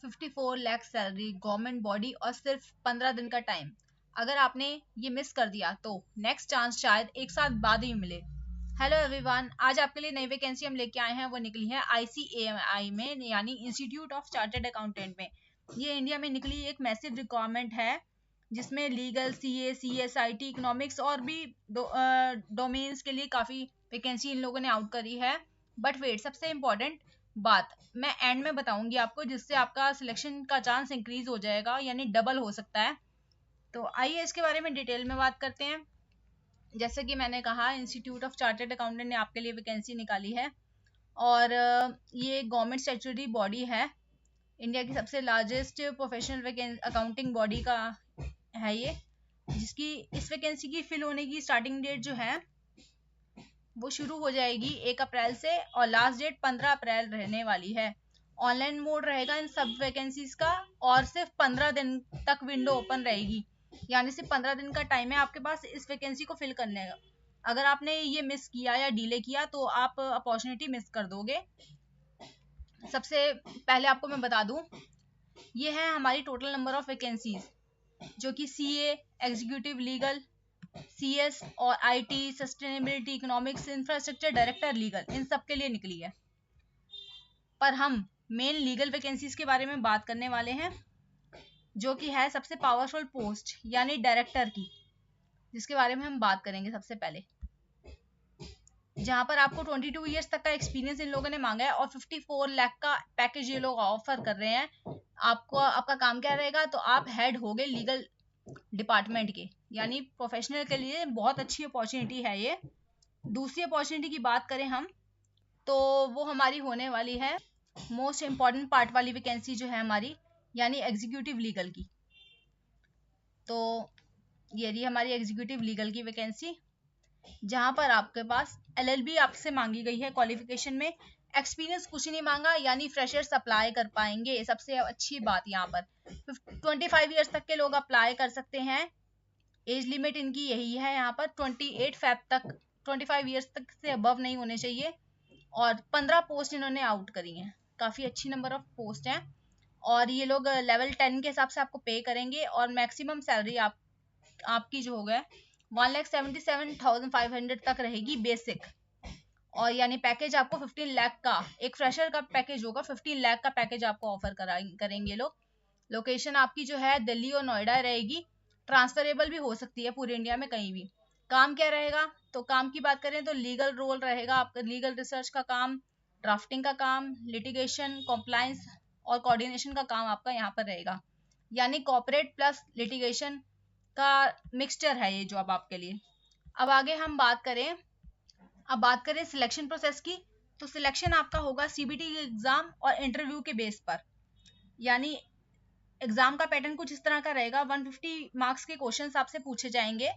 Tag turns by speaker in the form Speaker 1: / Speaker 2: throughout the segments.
Speaker 1: 54 lakh salary, government body और सिर्फ 15 दिन का टाइम। अगर आपने ये मिस कर दिया तो नेक्स्ट चांस शायद एक साल बाद ही मिले। हेलो एवरीवन, आज आपके लिए नई वैकेंसी हम लेके आए हैं। वो निकली है ICAI में, यानी इंस्टीट्यूट ऑफ चार्टर्ड अकाउंटेंट में। ये इंडिया में निकली एक मैसिव रिक्वायरमेंट है जिसमें legal, CA, CS, IT, economics और भी डोमेन्स के लिए काफ़ी वैकेंसी इन लोगों ने आउट करी है। बट वेट, सबसे इम्पॉर्टेंट बात मैं एंड में बताऊंगी आपको, जिससे आपका सिलेक्शन का चांस इंक्रीज हो जाएगा, यानी डबल हो सकता है। तो आइए इसके बारे में डिटेल में बात करते हैं। जैसे कि मैंने कहा, इंस्टीट्यूट ऑफ चार्टर्ड अकाउंटेंट ने आपके लिए वैकेंसी निकाली है और ये गवर्नमेंट स्टैट्यूटरी बॉडी है। इंडिया की सबसे लार्जेस्ट प्रोफेशनल अकाउंटिंग बॉडी का है ये, जिसकी इस वैकेंसी की फिल होने की स्टार्टिंग डेट जो है वो शुरू हो जाएगी 1 अप्रैल से और लास्ट डेट 15 अप्रैल रहने वाली है। ऑनलाइन मोड रहेगा इन सब वैकेंसीज का और सिर्फ 15 दिन तक विंडो ओपन रहेगी, यानी सिर्फ 15 दिन का टाइम है आपके पास इस वैकेंसी को फिल करने का। अगर आपने ये मिस किया या डिले किया तो आप अपॉर्चुनिटी मिस कर दोगे। सबसे पहले आपको मैं बता दूं, ये है हमारी टोटल नंबर ऑफ वैकेंसीज, जो कि CA, एग्जीक्यूटिव लीगल, CS और IT, sustainability, economics, infrastructure, director legal, इन सब के लिए निकली है। पर हम मेन लीगल वैकेंसीज के बारे में बात करने वाले हैं, जो कि है सबसे पावरफुल पोस्ट यानी डायरेक्टर की, जिसके बारे में हम बात करेंगे सबसे पहले। जहां पर आपको 22 ईयर्स तक का एक्सपीरियंस इन लोगों ने मांगा है और 54 लाख का पैकेज ये लोग ऑफर कर रहे हैं। आपका काम क्या रहेगा, तो आप हेड होगे लीगल डिपार्टमेंट के, यानी प्रोफेशनल के लिए बहुत अच्छी अपॉर्चुनिटी है ये। दूसरी अपॉर्चुनिटी की बात करें हम, तो वो हमारी होने वाली है मोस्ट इम्पॉर्टेंट पार्ट वाली वैकेंसी जो है हमारी, यानी एग्जीक्यूटिव लीगल की। तो ये रही हमारी एग्जीक्यूटिव लीगल की वैकेंसी, जहां पर आपके पास LLB आपसे मांगी गई है क्वालिफिकेशन में। एक्सपीरियंस कुछ नहीं मांगा, यानी फ्रेशर्स अप्लाई कर पाएंगे। सबसे अच्छी बात यहाँ पर 25 ईयर्स तक के लोग अप्लाई कर सकते हैं। एज लिमिट इनकी यही है यहाँ पर 28 फेब तक, 25 ईयर्स तक से अबव नहीं होने चाहिए। और 15 पोस्ट इन्होंने आउट करी हैं, काफ़ी अच्छी नंबर ऑफ पोस्ट हैं। और ये लोग लेवल 10 के हिसाब से आपको पे करेंगे और मैक्सिमम सैलरी आपकी जो होगा 1,77,500 तक रहेगी बेसिक। और यानी पैकेज आपको 15 लाख का, एक फ्रेशर का पैकेज होगा, 15 लाख का पैकेज आपको ऑफर करेंगे लोग। लोकेशन आपकी जो है दिल्ली और नोएडा रहेगी, ट्रांसफरेबल भी हो सकती है पूरे इंडिया में कहीं भी। काम क्या रहेगा, तो काम की बात करें तो लीगल रोल रहेगा आपका, लीगल रिसर्च का काम, ड्राफ्टिंग का काम, लिटिगेशन, कॉम्प्लायंस और कोऑर्डिनेशन का काम आपका यहाँ पर रहेगा। यानी कॉर्पोरेट प्लस लिटिगेशन का मिक्सचर है ये जॉब आपके लिए। अब आगे हम बात करें सिलेक्शन प्रोसेस की, तो सिलेक्शन आपका होगा CBT एग्जाम और इंटरव्यू के बेस पर। यानी एग्जाम का पैटर्न कुछ इस तरह का रहेगा, 150 मार्क्स के क्वेश्चंस आपसे पूछे जाएंगे,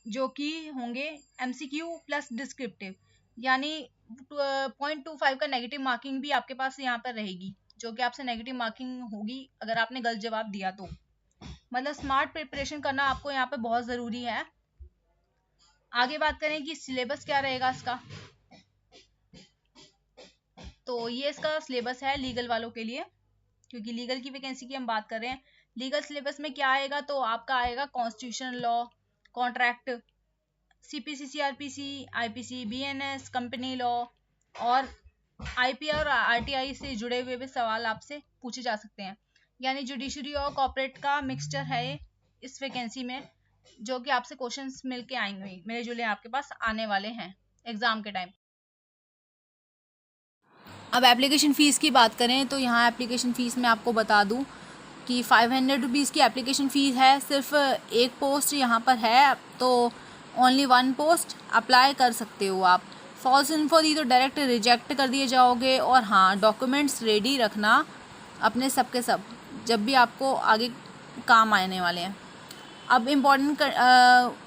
Speaker 1: जो कि होंगे MCQ प्लस डिस्क्रिप्टिव, यानी 0.25 का नेगेटिव मार्किंग भी आपके पास यहाँ पर रहेगी, जो कि आपसे नेगेटिव मार्किंग होगी अगर आपने गलत जवाब दिया तो। मतलब स्मार्ट प्रिपरेशन करना आपको यहाँ पे बहुत ज़रूरी है। आगे बात करें कि सिलेबस क्या रहेगा इसका, तो ये इसका सिलेबस है लीगल वालों के लिए, क्योंकि लीगल की वैकेंसी की हम बात कर रहे हैं। लीगल सिलेबस में क्या आएगा, तो आपका आएगा constitutional law, contract, CPC, CRPC, IPC, BNS, company law और IPR और RTI से जुड़े हुए भी सवाल आपसे पूछे जा सकते हैं। यानी जुडिशरी और कॉर्पोरेट का मिक्सचर है इस वैकेंसी में, जो कि आपसे क्वेश्चंस मिलके आएंगे, मेरे जुले आपके पास आने वाले हैं एग्जाम के टाइम। अब एप्लीकेशन फ़ीस की बात करें तो यहाँ एप्लीकेशन फ़ीस में आपको बता दूँ कि 500 रुपीज़ की एप्लीकेशन फ़ीस है। सिर्फ एक पोस्ट यहाँ पर है, तो ओनली 1 पोस्ट अप्लाई कर सकते हो आप। फॉल्स इन्फो दी तो डायरेक्ट रिजेक्ट कर दिए जाओगे। और हाँ, डॉक्यूमेंट्स रेडी रखना अपने सब के सब, जब भी आपको आगे काम आने वाले हैं। अब इम्पॉर्टेंट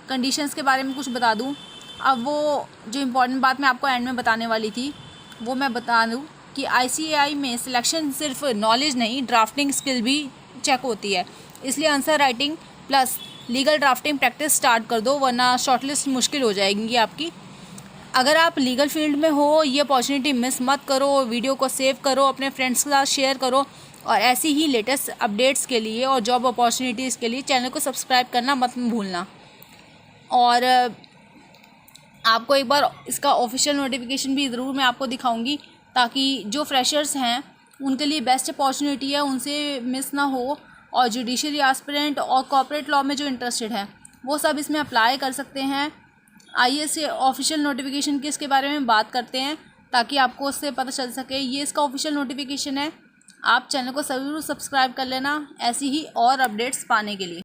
Speaker 1: कंडीशंस के बारे में कुछ बता दूँ। अब वो जो इम्पॉर्टेंट बात मैं आपको एंड में बताने वाली थी वो मैं बता दूँ कि ICAI में सिलेक्शन सिर्फ नॉलेज नहीं, ड्राफ्टिंग स्किल भी चेक होती है। इसलिए answer writing plus legal drafting practice start कर दो, वरना शॉर्टलिस्ट मुश्किल हो जाएगी आपकी। अगर आप लीगल फील्ड में हो, ये अपॉर्चुनिटी मिस मत करो। वीडियो को सेव करो, अपने फ्रेंड्स के साथ शेयर करो और ऐसी ही लेटेस्ट अपडेट्स के लिए और जॉब अपॉर्चुनिटीज़ के लिए चैनल को सब्सक्राइब करना मत भूलना। और आपको एक बार इसका ऑफिशियल नोटिफिकेशन भी ज़रूर मैं आपको दिखाऊंगी, ताकि जो फ्रेशर्स हैं उनके लिए बेस्ट अपॉर्चुनिटी है, उनसे मिस ना हो। और जुडिशरी एस्पिरेंट और कॉर्पोरेट लॉ में जो इंटरेस्टेड है वो सब इसमें अप्लाई कर सकते हैं। आइए से ऑफिशियल नोटिफिकेशन की इसके बारे में बात करते हैं, ताकि आपको उससे पता चल सके। ये इसका ऑफिशियल नोटिफिकेशन है। आप चैनल को ज़रूर सब्सक्राइब कर लेना ऐसी ही और अपडेट्स पाने के लिए।